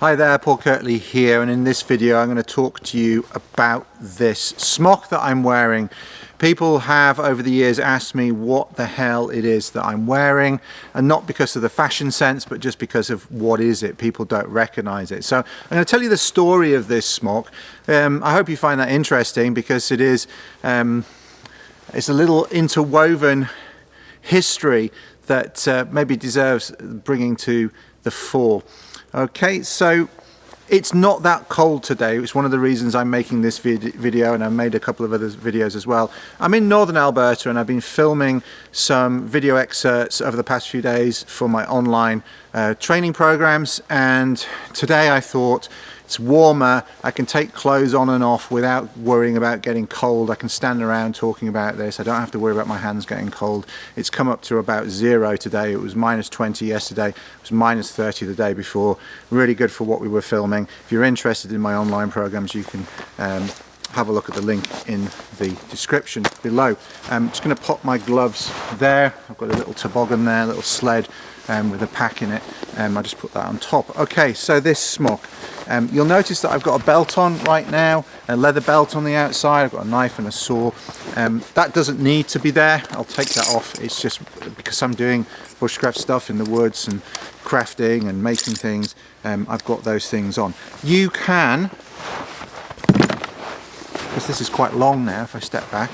Hi there, Paul Kirtley here, and in this video I'm going to talk to you about this smock that I'm wearing. People have over the years asked me what the hell it is that I'm wearing, and not because of the fashion sense but just because of what is it. People don't recognize it. So I'm going to tell you the story of this smock. I hope you find that interesting because it is it's a little interwoven history that maybe deserves bringing to the fore. Okay, so it's not that cold today. It's one of the reasons I'm making this video, and I made a couple of other videos as well. I'm in northern Alberta and I've been filming some video excerpts over the past few days for my online training programs, and today I thought it's warmer, I can take clothes on and off without worrying about getting cold. I can stand around talking about this. I don't have to worry about my hands getting cold. It's come up to about 0 today. It was -20 yesterday. It was -30 the day before. Really good for what we were filming. If you're interested in my online programs, you can have a look at the link in the description below. I'm just going to pop my gloves there. I've got a little toboggan there, a little sled with a pack in it. I'll just put that on top. Okay, so this smock. You'll notice that I've got a belt on right now, a leather belt on the outside. I've got a knife and a saw. That doesn't need to be there. I'll take that off. It's just because I'm doing bushcraft stuff in the woods and crafting and making things. I've got those things on. You can, because this is quite long now, if I step back,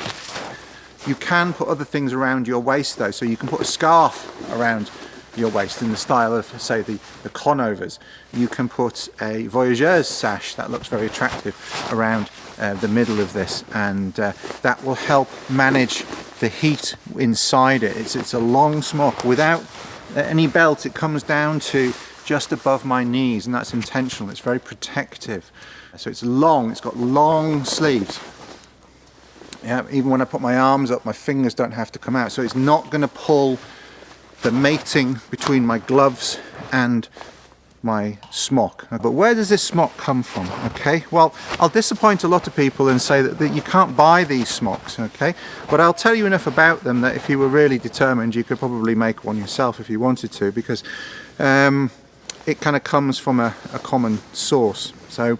you can put other things around your waist though. So you can put a scarf around your waist in the style of, say, the conovers. You can put a voyageur's sash that looks very attractive around the middle of this, and that will help manage the heat inside it. It's a long smock without any belt. It comes down to just above my knees, and that's intentional. It's very protective. So it's long, it's got long sleeves. Yeah, even when I put my arms up, my fingers don't have to come out. So it's not going to pull the mating between my gloves and my smock. But where does this smock come from? Okay, well, I'll disappoint a lot of people and say that you can't buy these smocks, okay? But I'll tell you enough about them that if you were really determined, you could probably make one yourself if you wanted to, because it kind of comes from a common source. So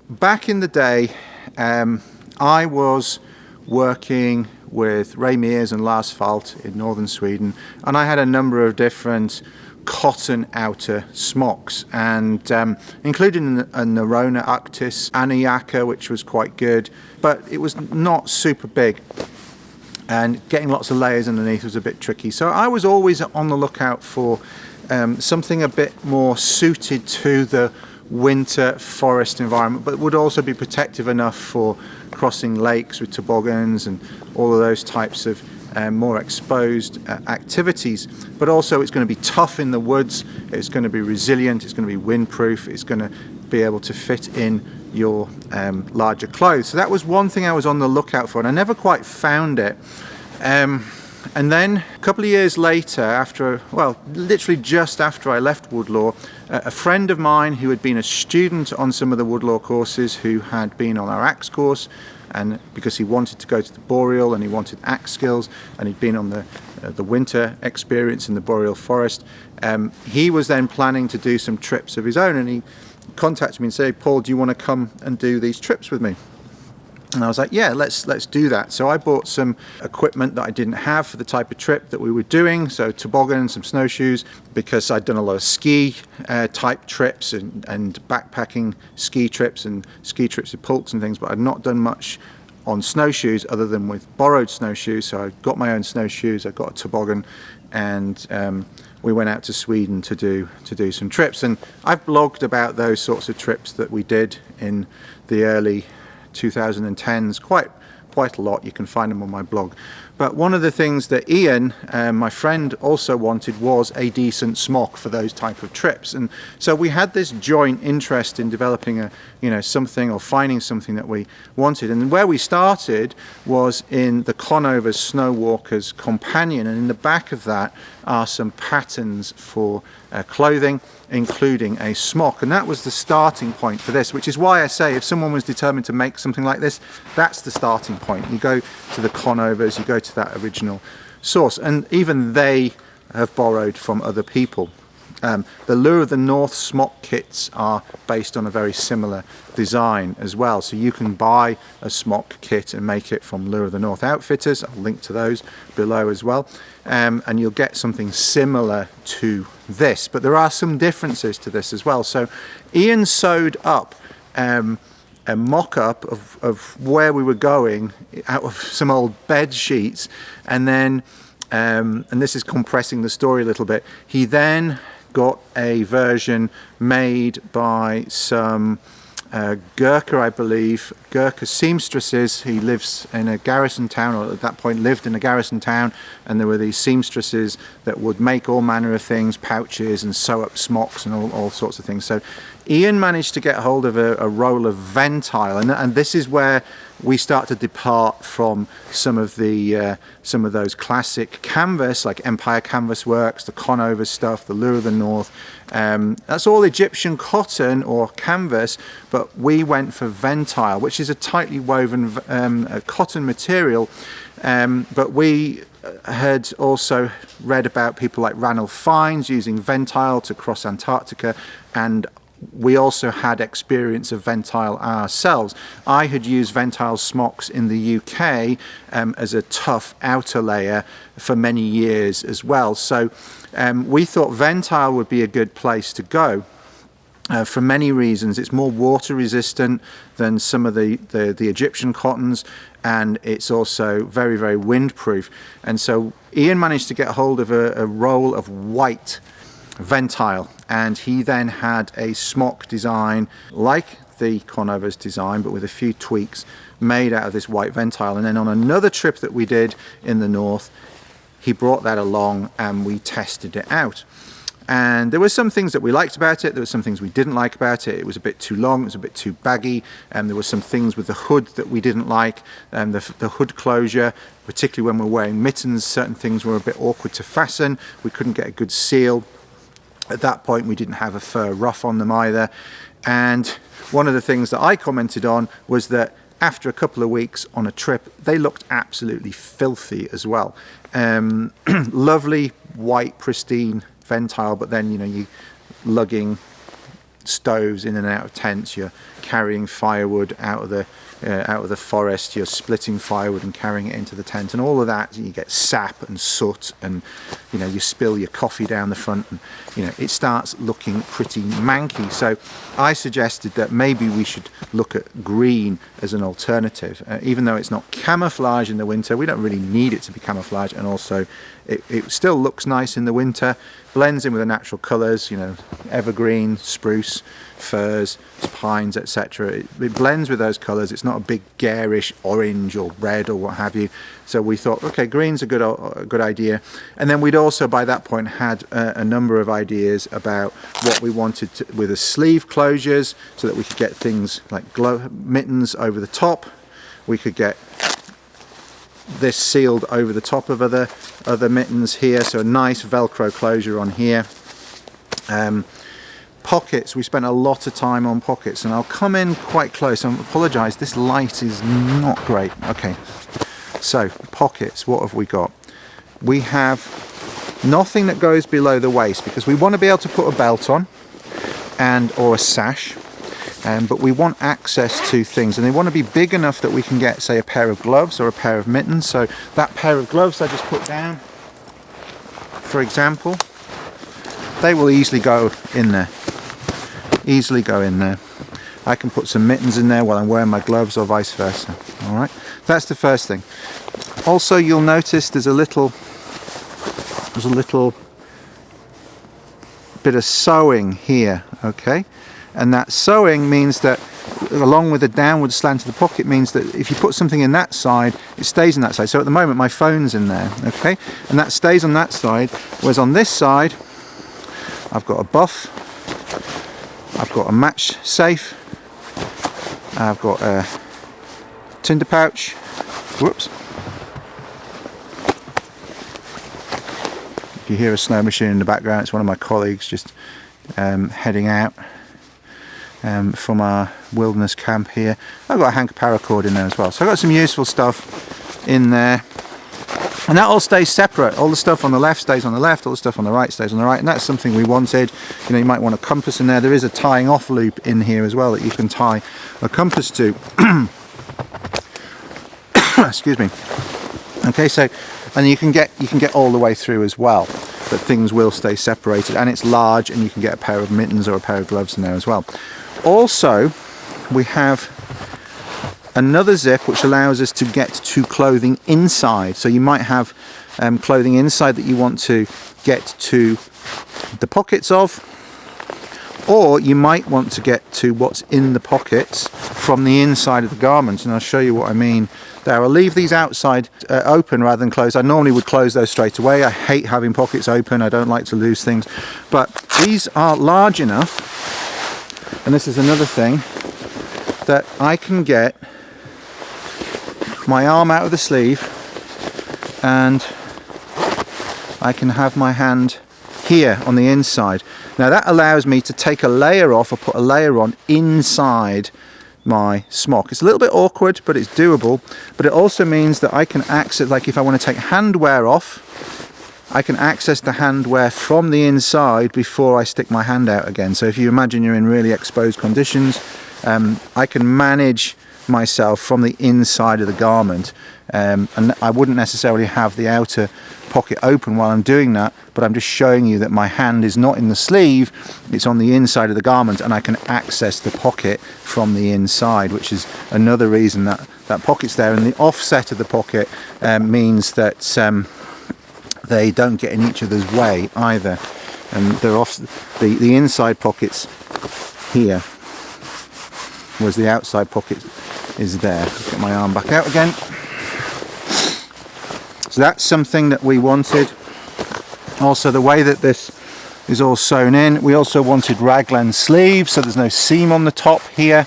back in the day, I was working with Ray Mears and Lars Falt in northern Sweden, and I had a number of different cotton outer smocks, and including a Nerona Uctis, Anayaka, which was quite good, but it was not super big, and getting lots of layers underneath was a bit tricky. So I was always on the lookout for something a bit more suited to the winter forest environment, but would also be protective enough for crossing lakes with toboggans and all of those types of more exposed activities. But also it's going to be tough in the woods, it's going to be resilient, it's going to be windproof, it's going to be able to fit in your larger clothes. So that was one thing I was on the lookout for, and I never quite found it. And then a couple of years later, after, well, literally just after I left Woodlaw, a friend of mine who had been a student on some of the Woodlaw courses, who had been on our axe course, and because he wanted to go to the boreal and he wanted axe skills, and he'd been on the winter experience in the boreal forest, he was then planning to do some trips of his own, and he contacted me and said, "Paul, do you want to come and do these trips with me?" And I was like, yeah, let's do that. So I bought some equipment that I didn't have for the type of trip that we were doing. So toboggan, some snowshoes, because I'd done a lot of ski type trips and backpacking ski trips and ski trips with pulks and things, but I'd not done much on snowshoes other than with borrowed snowshoes. So I got my own snowshoes, I got a toboggan, and we went out to Sweden to do some trips. And I've blogged about those sorts of trips that we did in the early 2010s quite a lot. You can find them on my blog. But one of the things that Ian, my friend, also wanted was a decent smock for those type of trips, and so we had this joint interest in developing something, or finding something that we wanted. And where we started was in the Conover's Snowwalker's Companion, and in the back of that are some patterns for clothing, including a smock, and that was the starting point for this, which is why I say if someone was determined to make something like this, that's the starting point. You go to the Conovers, you go to that original source, and even they have borrowed from other people. The Lure of the North Smock kits are based on a very similar design as well. So you can buy a Smock kit and make it from Lure of the North Outfitters. I'll link to those below as well. And you'll get something similar to this. But there are some differences to this as well. So Ian sewed up a mock-up of where we were going out of some old bed sheets, and then and this is compressing the story a little bit, he then got a version made by some Gurkha, I believe, Gurkha seamstresses. He lives in a garrison town, or at that point lived in a garrison town, and there were these seamstresses that would make all manner of things, pouches and sew up smocks and all sorts of things. So Ian managed to get hold of a roll of Ventile, and this is where we start to depart from some of those classic canvas, like Empire Canvas Works, the Conover stuff, the Lure of the North. That's all Egyptian cotton or canvas, but we went for Ventile, which is a tightly woven cotton material. But we had also read about people like Ranulph Fiennes using Ventile to cross Antarctica, and we also had experience of Ventile ourselves. I had used Ventile smocks in the UK as a tough outer layer for many years as well. So we thought Ventile would be a good place to go. For many reasons. It's more water resistant than some of the Egyptian cottons, and it's also very, very windproof. And so Ian managed to get hold of a roll of white Ventile, and he then had a smock design like the Conover's design, but with a few tweaks, made out of this white Ventile. And then on another trip that we did in the north, he brought that along and we tested it out. And there were some things that we liked about it, there were some things we didn't like about it. It was a bit too long, it was a bit too baggy, and there were some things with the hood that we didn't like, and the hood closure, particularly when we're wearing mittens, certain things were a bit awkward to fasten, we couldn't get a good seal. At that point we didn't have a Fur Ruff on them either. And one of the things that I commented on was that after a couple of weeks on a trip, they looked absolutely filthy as well. Lovely, white, pristine Ventile, but then, you know, you lugging stoves in and out of tents, you're carrying firewood out of the forest, you're splitting firewood and carrying it into the tent, and all of that, you get sap and soot, and you know, you spill your coffee down the front, and you know, it starts looking pretty manky. So I suggested that maybe we should look at green as an alternative. Even though it's not camouflage in the winter, we don't really need it to be camouflage, and also it still looks nice in the winter, blends in with the natural colours, you know, evergreen, spruce, firs, pines, etc. It blends with those colours. It's not a big garish orange or red or what have you. So we thought, okay, green's a good idea. And then we'd also by that point had a number of ideas about what we wanted to, with the sleeve closures, so that we could get things like mittens over the top. We could get this sealed over the top of other mittens here, so a nice Velcro closure on here. Pockets, we spent a lot of time on pockets, and I'll come in quite close. I apologise, this light is not great. Okay, so pockets, what have we got? We have nothing that goes below the waist, because we want to be able to put a belt on or a sash. But we want access to things, and they want to be big enough that we can get, say, a pair of gloves or a pair of mittens. So that pair of gloves I just put down, for example, they will easily go in there. Easily go in there. I can put some mittens in there while I'm wearing my gloves, or vice versa. All right, that's the first thing. Also, you'll notice there's a little bit of sewing here. Okay. And that sewing means that, along with the downward slant of the pocket, means that if you put something in that side, it stays in that side. So at the moment my phone's in there, okay, and that stays on that side, whereas on this side I've got a buff, I've got a match safe, I've got a tinder pouch, whoops, if you hear a snow machine in the background, it's one of my colleagues just heading out from our wilderness camp here. I've got a hanker paracord in there as well, so I've got some useful stuff in there. And that all stays separate. All the stuff on the left stays on the left, all the stuff on the right stays on the right, and that's something we wanted. You know, you might want a compass in there. There is a tying off loop in here as well that you can tie a compass to. Excuse me. Okay, so, and you can get all the way through as well, but things will stay separated, and it's large, and you can get a pair of mittens or a pair of gloves in there as well. Also, we have another zip which allows us to get to clothing inside. So you might have clothing inside that you want to get to the pockets of, or you might want to get to what's in the pockets from the inside of the garment, and I'll show you what I mean there. I'll leave these outside open rather than closed. I normally would close those straight away. I hate having pockets open. I don't like to lose things, but these are large enough, and this is another thing, that I can get my arm out of the sleeve and I can have my hand here on the inside. Now that allows me to take a layer off or put a layer on inside my smock. It's a little bit awkward, but it's doable. But it also means that I can access, like if I want to take handwear off, I can access the handwear from the inside before I stick my hand out again. So if you imagine you're in really exposed conditions, I can manage myself from the inside of the garment, and I wouldn't necessarily have the outer pocket open while I'm doing that, but I'm just showing you that my hand is not in the sleeve, it's on the inside of the garment, and I can access the pocket from the inside, which is another reason that that pocket's there. And the offset of the pocket means that they don't get in each other's way either, and they're off the inside pockets here, whereas the outside pocket is there. Get my arm back out again. So that's something that we wanted. Also, the way that this is all sewn in, we also wanted raglan sleeves, so there's no seam on the top here.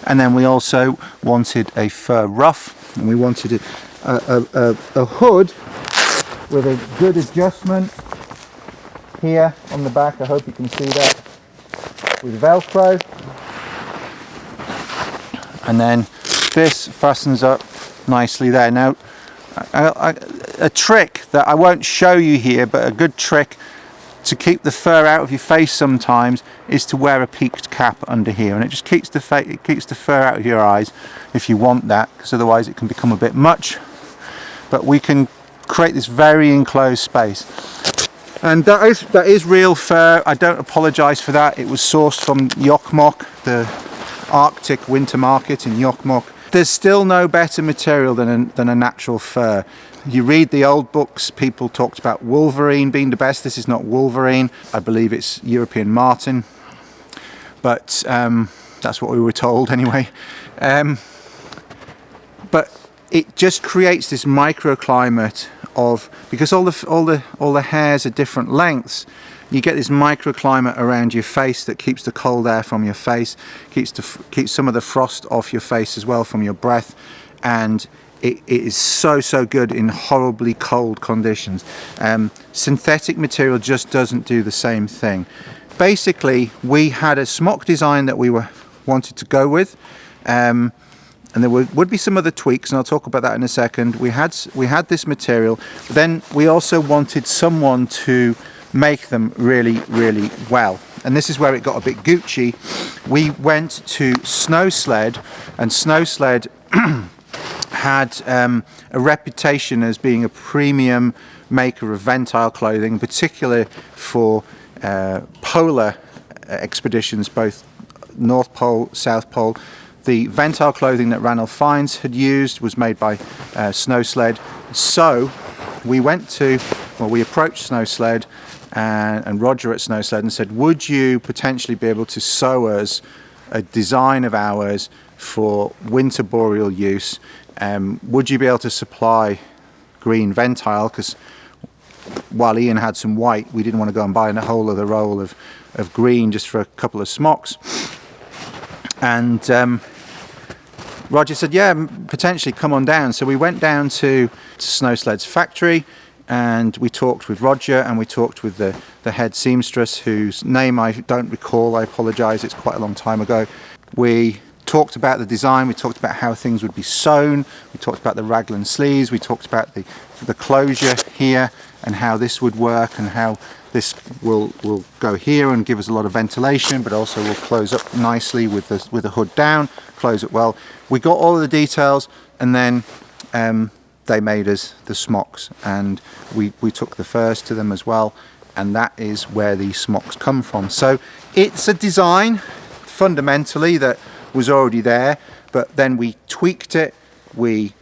And then we also wanted a fur ruff, and we wanted a hood with a good adjustment here on the back. I hope you can see that, with Velcro. And then this fastens up nicely there. Now, a trick that I won't show you here, but a good trick to keep the fur out of your face sometimes is to wear a peaked cap under here, and it just keeps the fur out of your eyes if you want that, because otherwise it can become a bit much. But we can create this very enclosed space, and that is real fur. I don't apologize for that. It was sourced from Jokkmokk, the Arctic winter market in Jokkmokk. There's still no better material than a natural fur. You read the old books, people talked about wolverine being the best. This is not wolverine. I believe it's European marten, but that's what we were told anyway. But it just creates this microclimate of, because all the hairs are different lengths, you get this microclimate around your face that keeps the cold air from your face, keeps some of the frost off your face as well from your breath, and it is so good in horribly cold conditions. Synthetic material just doesn't do the same thing. Basically, we had a smock design that we wanted to go with, and there would be some other tweaks, and I'll talk about that in a second. We had this material, but then we also wanted someone to make them really well, and this is where it got a bit Gucci. We went to Snowsled, and Snowsled had a reputation as being a premium maker of Ventile clothing, particularly for polar expeditions, both North Pole, South Pole. The Ventile clothing that Ranulph Fiennes had used was made by Snowsled. So we approached Snowsled and Roger at Snowsled and said, would you potentially be able to sew us a design of ours for winter boreal use? Would you be able to supply green Ventile? Because while Ian had some white, we didn't want to go and buy a whole other roll of green just for a couple of smocks. And Roger said, yeah, potentially, come on down. So we went down to Snowsled's factory, and we talked with Roger, and we talked with the head seamstress, whose name I don't recall. I apologise, it's quite a long time ago. We talked about the design, we talked about how things would be sewn, we talked about the raglan sleeves, we talked about the closure here and how this would work and how this will go here and give us a lot of ventilation, but also will close up nicely with the hood down, close it well. We got all of the details, and then they made us the smocks, and we took the furs to them as well, and that is where these smocks come from. So it's a design fundamentally that was already there, but then we tweaked it, we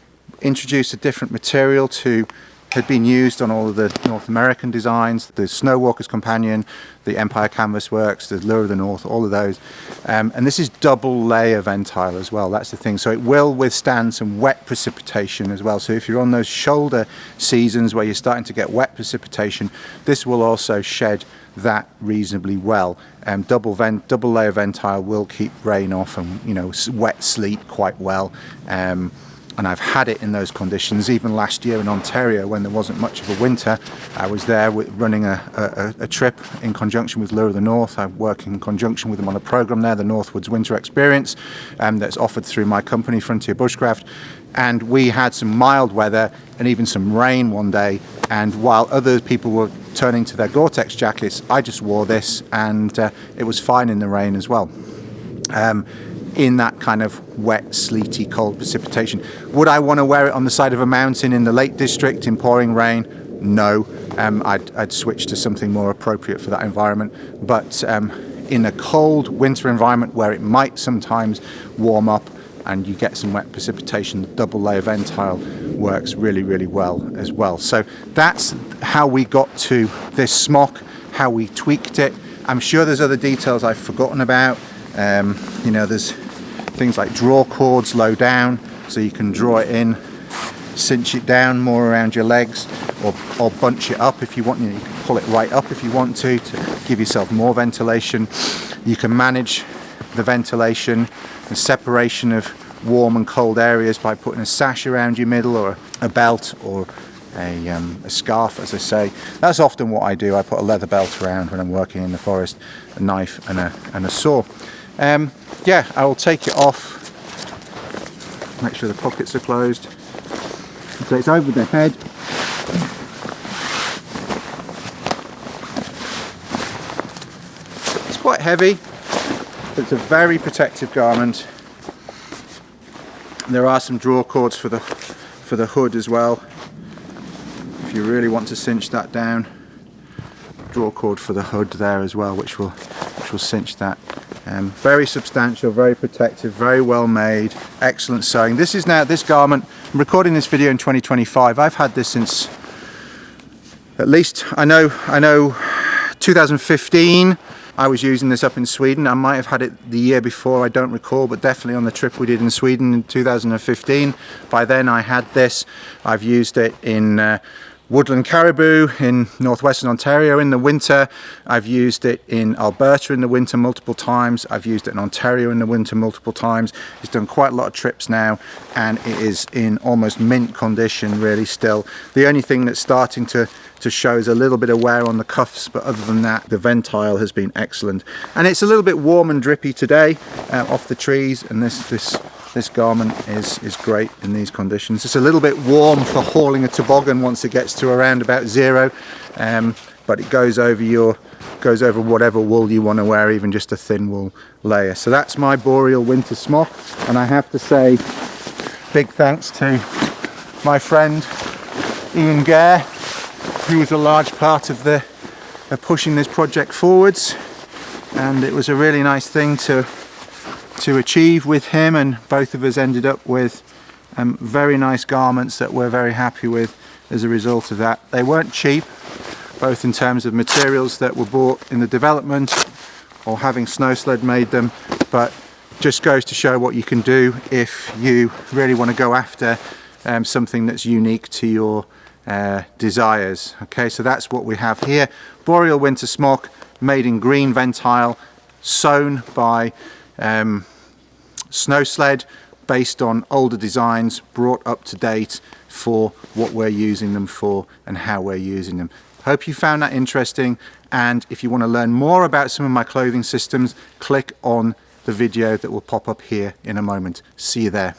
introduced a different material to had been used on all of the North American designs, the Snowwalker's Companion, the Empire Canvas Works, the Lure of the North, all of those. And this is double layer Ventile as well, that's the thing. So it will withstand some wet precipitation as well. So if you're on those shoulder seasons where you're starting to get wet precipitation, this will also shed that reasonably well. Double layer Ventile will keep rain off and, you know, wet sleet quite well. And I've had it in those conditions. Even last year in Ontario, when there wasn't much of a winter, I was there running a trip in conjunction with Lure of the North. I work in conjunction with them on a program there, the NORTHWOODS Winter Experience, that's offered through my company, Frontier Bushcraft. And we had some mild weather and even some rain one day. And while other people were turning to their Gore-Tex jackets, I just wore this, and it was fine in the rain as well. In that kind of wet, sleety, cold precipitation. Would I want to wear it on the side of a mountain in the Lake District in pouring rain? No. I'd switch to something more appropriate for that environment. But in a cold winter environment where it might sometimes warm up and you get some wet precipitation, the double layer Ventile works really, really well as well. So that's how we got to this smock, how we tweaked it. I'm sure there's other details I've forgotten about. You know, there's things like draw cords low down, so you can draw it in, cinch it down more around your legs, or bunch it up if you want. You know, you can pull it right up if you want to give yourself more ventilation. You can manage the ventilation, the separation of warm and cold areas by putting a sash around your middle, or a belt, or a scarf, as I say. That's often what I do. I put a leather belt around when I'm working in the forest, a knife and a saw. Yeah, I will take it off, make sure the pockets are closed. So it's over the head. It's quite heavy, but it's a very protective garment. There are some draw cords for the hood as well. If you really want to cinch that down, draw cord for the hood there as well, which will cinch that. Very substantial, very protective, very well made, excellent sewing. This garment, I'm recording this video in 2025. I've had this since at least, I know 2015. I was using this up in Sweden. I might have had it the year before, I don't recall, but definitely on the trip we did in Sweden in 2015. By then I had this. I've used it in woodland caribou in northwestern Ontario in the winter. I've used it in Alberta in the winter multiple times. I've used it in Ontario in the winter multiple times. It's done quite a lot of trips now, and it is in almost mint condition really still. The only thing that's starting to show is a little bit of wear on the cuffs, but other than that the Ventile has been excellent. And it's a little bit warm and drippy today off the trees, and this garment is great in these conditions. It's a little bit warm for hauling a toboggan once it gets to around about 0, but it goes over whatever wool you want to wear, even just a thin wool layer. So that's my boreal winter smock, and I have to say big thanks to my friend Ian Gare, who was a large part of pushing this project forwards, and it was a really nice thing to achieve with him, and both of us ended up with very nice garments that we're very happy with as a result of that. They weren't cheap, both in terms of materials that were bought in the development or having Snowsled made them, but just goes to show what you can do if you really want to go after something that's unique to your desires. Okay, so that's what we have here. Boreal winter smock made in green Ventile, sewn by Snowsled, based on older designs, brought up to date for what we're using them for and how we're using them. Hope you found that interesting, and if you want to learn more about some of my clothing systems, click on the video that will pop up here in a moment. See you there.